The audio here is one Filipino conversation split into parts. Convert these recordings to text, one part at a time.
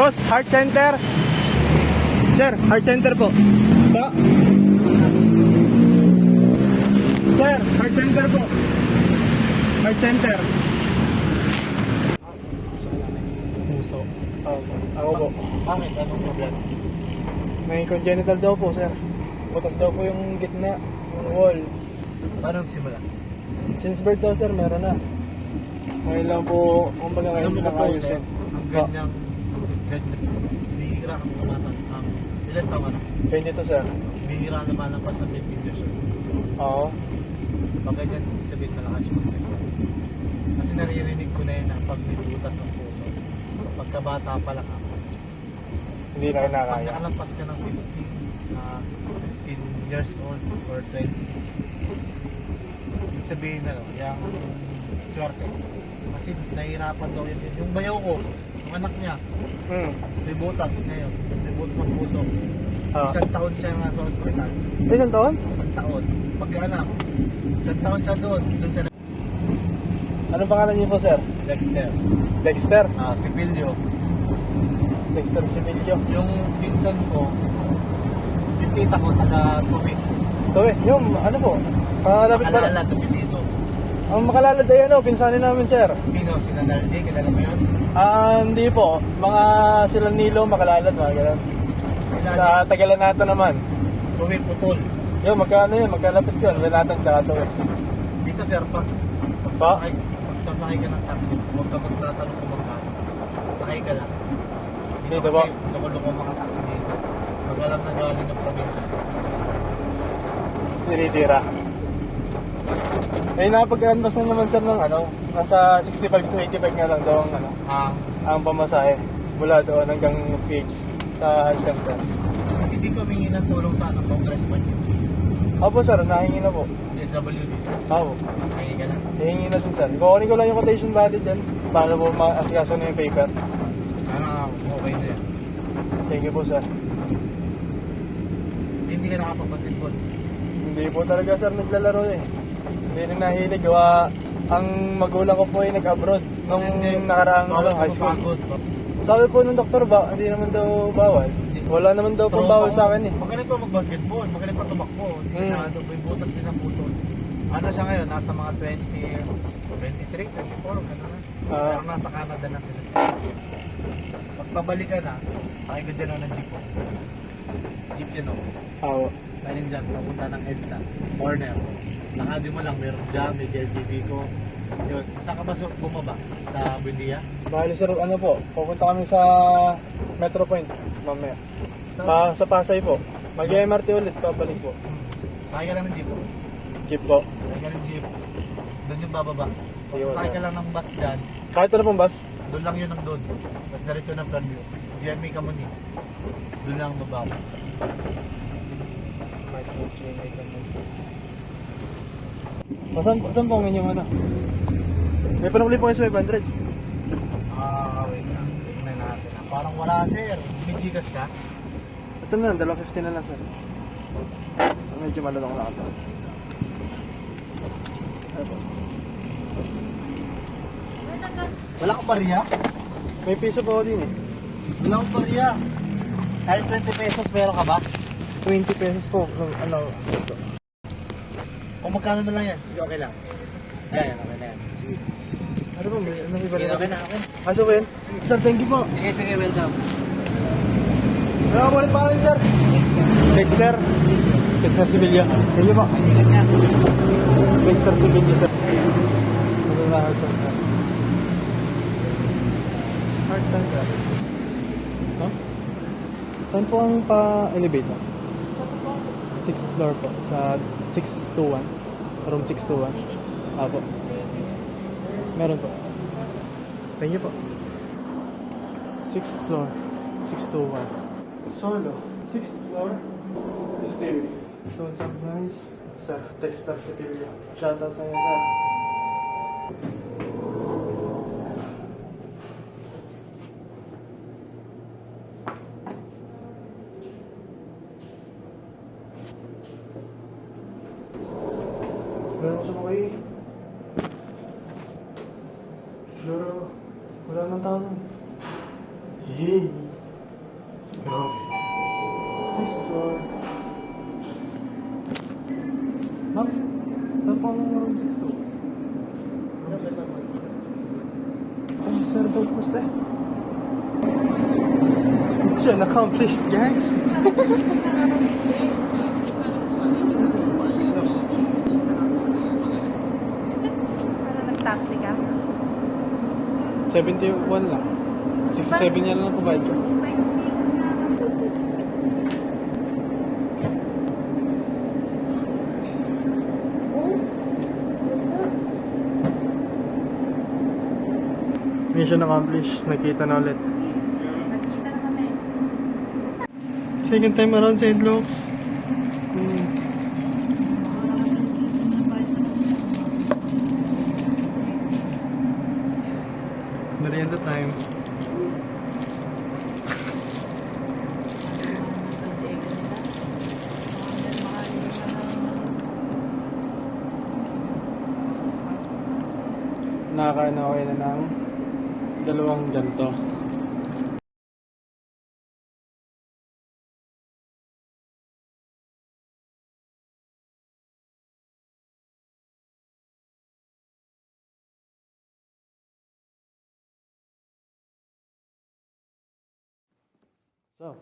Boss, heart center. Sir, heart center po. Ba? Sir, heart center po. Heart center. Puso. Ako po. Bakit? Anong problem? May congenital daw po, sir. Butas daw po yung gitna, yung wall. Paano nagsimula? Since birth daw, sir, meron na. Ngayon lang po, kumbaga ngayon lang ayusin. Ang ganyang, bihira ang kumatan. Ilan taon ka na? 22, sir. Bihira na malampas ng 15 years old. Oo. Pag ganyan, sabihin malakas yung system. Kasi naririnig ko na yun na pag nilutas ang puso, pagkabata pa lang ako. Hindi na Pag kinakaya. nakalampas ka ng 15 years old or 20, ibig sabihin na yung swerte. Kasi nahihirapan daw yun. Yung bayaw ko, yung anak niya, may butas ngayon. May butas ang puso. Isang taon siya nga sa hospital. Isang taon? Isang taon. Pagkaanak, isang taon siya doon siya na Anong pangalan niyo po, sir? Dexter. Dexter. Si Pilio. Dexter Sibilio. Yung pinsan ko, yung tita ko, taga Tubig. Ito eh, yung ano po? Malapit ba? Makalala, Tumilito. Ang makalalad ay ano, pinsanin namin, sir. Pino, sinanaldi, kilala mo yun? Hindi po. Mga sila Nilo, makalalad, mga ganun. Sa Tagalanato naman. Tuwing putol. Yun, magkano yun? Magkalapit yun. Lanatan tsaka to eh. Dito sir, pagsasakay ka ng taxi, huwag ka magtatanong kung magkano. Sakay ka lang. Dito ba? Loko-loko mga taxi dito. Pag alam na galing ng probinsya. Tinitira. Eh, nakapag-anmas na naman, sir, ng ano, nasa 65 to 85 nga lang daw ang ano, ang pamasahe. Mula doon hanggang PH sa health center. Hindi ko humingi ng tulong sa ano, congressman yun. Opo, sir, nahingi na po. SWD. Oo. Nahingi ka na. Hihingi na din, sir. Kukunin ko lang yung quotation valid dyan para po maasikaso na yung paper. Okay na yan. Thank you po, sir. Hindi ka nakapagbasketball. Hindi po talaga, sir, naglalaro eh. Hindi na nahilig. Gawa, ang magulang ko po ay nag-abroad nung nakaraang high school. Sabi po ng doktor ba, hindi naman daw bawal. Wala naman daw pong bawal sa akin eh. Magaling pa mag-basketball, magaling pa tumakbo. May butas din ang puso. Ano siya ngayon? Nasa mga 23, 24, ano na. Pero nasa Canada na sila. Pagpabalik ka na, pakigod din ako ng jeep. Jeep yun o. Oo. Galing dyan, papunta ng EDSA. Corner. Nakadi mo lang, meron dyan, may LTV ko. Yun. Saan ka ba bumaba? Sa Buendia? Bali, sir, ano po, pupunta kami sa Metro Point mamaya. Sa Pasay po. Mag-MRT ulit, papalik po. Sakay ka lang ng jeep. Jeep po. Sakay ka ng jeep. Doon yung bababa. Ayun, Sakay ka lang ng bus dyan. Kahit ano pong bus? Doon lang yun ang doon. Mas diretso ng plan view. GMA ka muna. Doon lang bababa. Saan po ang inyong ano? May panukli po kayo sa 500. Wait lang. Tingnan natin. Parang wala sir. May Gcash ka? Ito na lang, 250 na lang, sir. Medyo malalong na ito. Wala kang pariya? May piso po ako din eh. Wala kang pariya. Kahit 20 pesos meron ka ba? 20 pesos po. Ano? Kung magkano na lang yan? Sige, okay lang. Ayan, okay na yan. Sige. Ano ba? May iba Sige, na okay na, okay. Aso po yan? Sir, thank you po. Sige, sige, welcome. Ano mo ulit pa rin, sir? Dexter. Dexter Sibilio. Thank you po. Ingat niya. Dexter Sibilio, sir. Ano na heart center? Heart center. No? Saan po ang pa-elevator? 6th floor po. Sa 621. Room 621. Apo. Meron po. Thank you po. 6th floor. 621. Solo. 6th floor. Studio. So, what's up guys? Sir, Dexter Sibilio. Shoutout sa inyo, sir. Meron ko sumakay. Loro, wala nang tao. Yay! Grabe. Nice door. Ma'am, saan po ang room 6 to? Ay, sir daw po sir. Mission accomplished, guys. Ano, nag-taxi ka? 71 lang. 67 yan lang provide ko. Mission accomplished. Nakita na ulit. Nagkita na kami. Second time around St. Luke's. Merienda time. Nakakain na okay na ng dalawang ganto. So,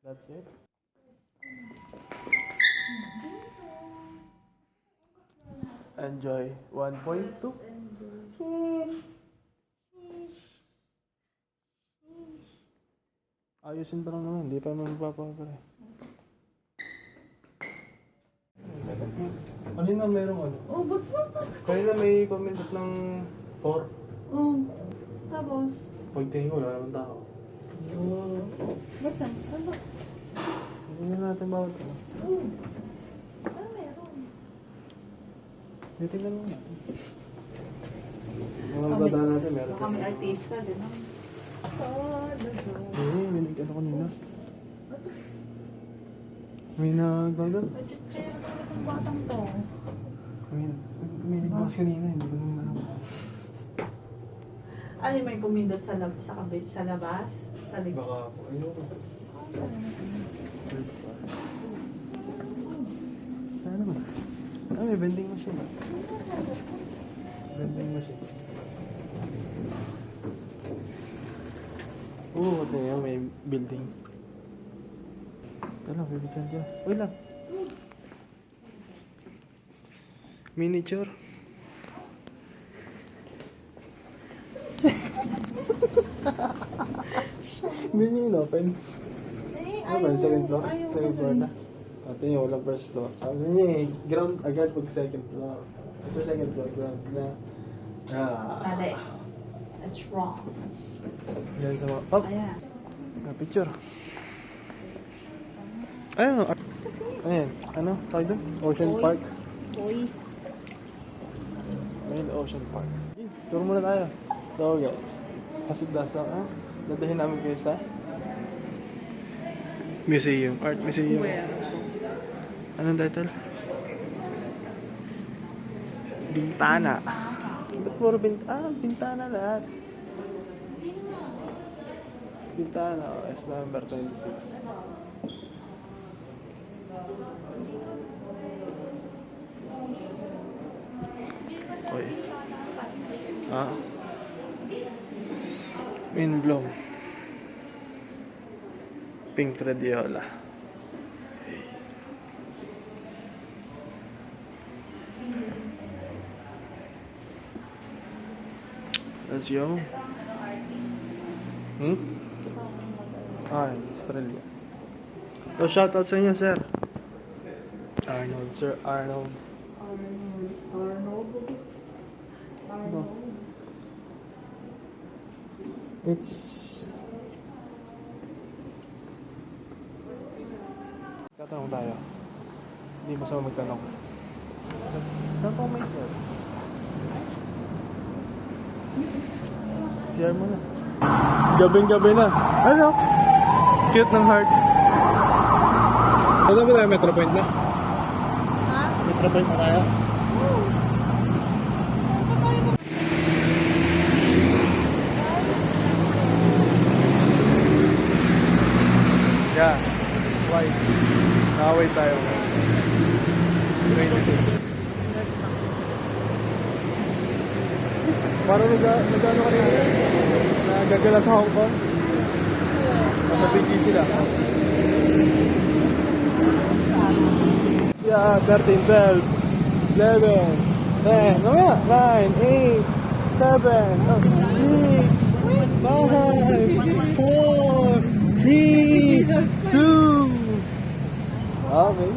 that's it. Enjoy 1.2. Ayusin pa lang naman, hindi pa naman magpapapare. Kanina merong ano? Oh, ba't mo? Kanina may comment ng 4. Oh, tapos? Pagtingin ko, wala naman tao. Ba't na? Ano? Hindi na natin bawat ano. Ano meron? Titignan mo natin. Mga dadaan natin, meron. Baka may artista din, no? May nagkano kanina. May nagdagdag. Kaya naman itong batang to. May nagbukas kanina, hindi ko naman alam. Ano yung may pumindot sa kabit, sa labas? Sa likod? Baka po, ayun ko. Ano ba? Ah, may vending machine. Vending machine. Oo, ito yan, may building. Ito lang, bibigyan dyan. Uy lang. Miniature. Hindi nyo in-open. Ano, second floor? Second floor na. Ito yung walang first floor. Sabi niya eh, ground agad pag second floor. Ito second floor, ground na. Mali. That's wrong. Yan sa mga, oh, Ayan. picture. Ayun, ayan, ano, tawag doon? Ocean Oy. Park. Uy. Ayun, Ocean Park. Okay, tour muna tayo. So guys, Hasidasa, dadahin namin kayo sa museum, art museum. Where? Anong title? Bintana. Ba't puro bintana? Bintana lahat. Bintana, S number 26. Oy. Wind blow. Pink radiola. Let's go. Australia. So, shoutout sa inyo, sir. Arnold, Sir Arnold. No. It's... Tatanong tayo. Hindi masama magtanong. Saan po may sir? CR mo na. Gabing-gabi na. Ano? Cute ng heart. Ano ba tayo? Metro Point na? Ha? Metro Point na tayo? mag-aaway tayo ngayon. 22. Parang nag-ano ka rin yun? Nagagala sa Hong Kong? Nasa Fiji sila. Yeah, 13, 12, 11, 10, mamaya, 9, 8, 7, 6, 5, 4, 3, 2. Okay.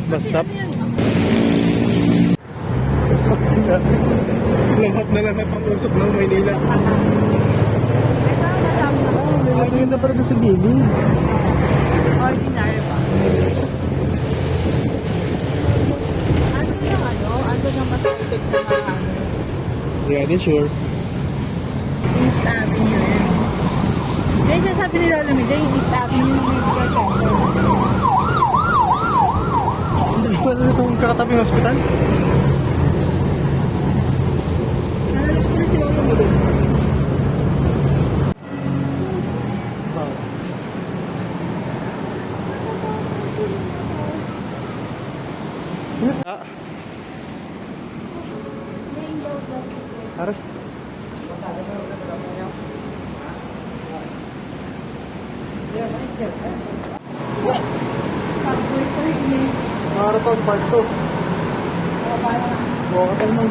Basta. Langhap na langhap ang usok ng Maynila. May maganda pa rin sa gilid. Ordinary ba? Ano yung ano na mas epic na mga Yeah, din sure. East Avenue yun. Dahil sasabi ni Lolo Miguel, yung East Avenue yung medical center. Hindi pa rin itong kakatabing hospital. Nalala ko na si Lolo Miguel. Ah. Harap. Marathon part 2. Marathon mo.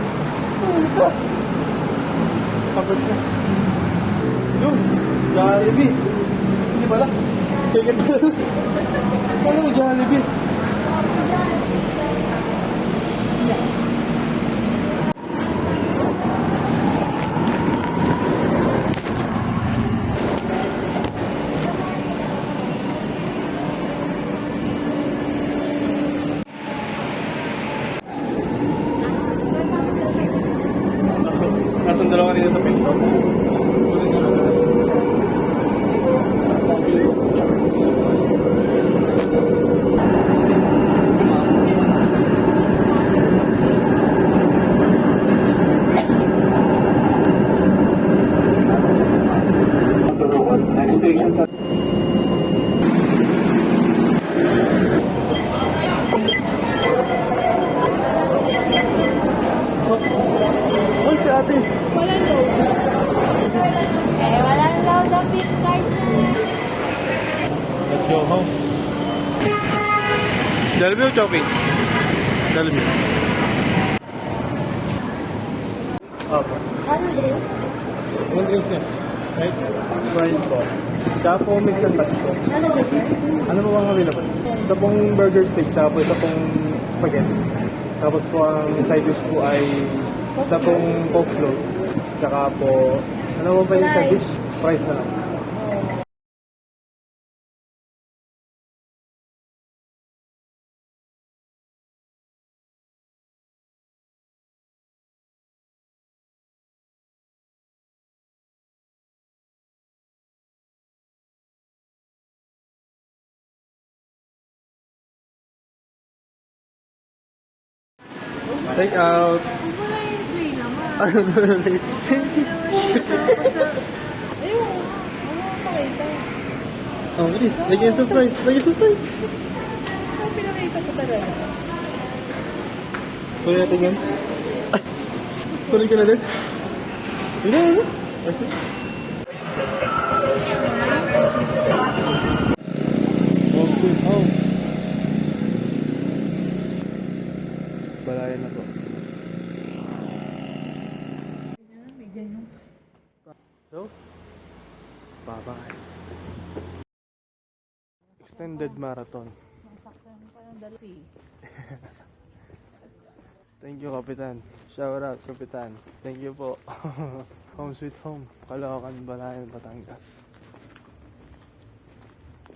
Pagod na. Yun. Jollibee. Hindi pala. Ticket na. Ano mo Jollibee? Nasaan dalawa kanina sa pinto? Oh, si ate. Walang load. Walang load ang big card na. Let's go home. Jollibee o Chowking? Jollibee. Opo. Ano drinks? One drinks niya. Right? Sprite po. Tsaka po mix and match po. Ano dessert? Ano po bang available? Isa pong burger steak, tsaka po isa pong spaghetti. Tapos po ang side dish po ay isa pong coke float. Tsaka po, ano po ba yung side dish? Fries na lang. Take out. Wala yung free naman. Ano na lang? Ayun, ano pakita? Oh, please. Lagyan yung surprise. Lagyan yung surprise. Ano pinakita ko talaga? Kunin natin yan. Kunin ka na din. Yun na, yun na. Kasi. Home sweet home. Balayan na po. May ganyan. So, bye-bye. Extended marathon. Masaktan pa yung dalawa. Thank you, Kapitan. Shout out, Kapitan. Thank you po. Home sweet home. Caloocan, Balayan, Batangas.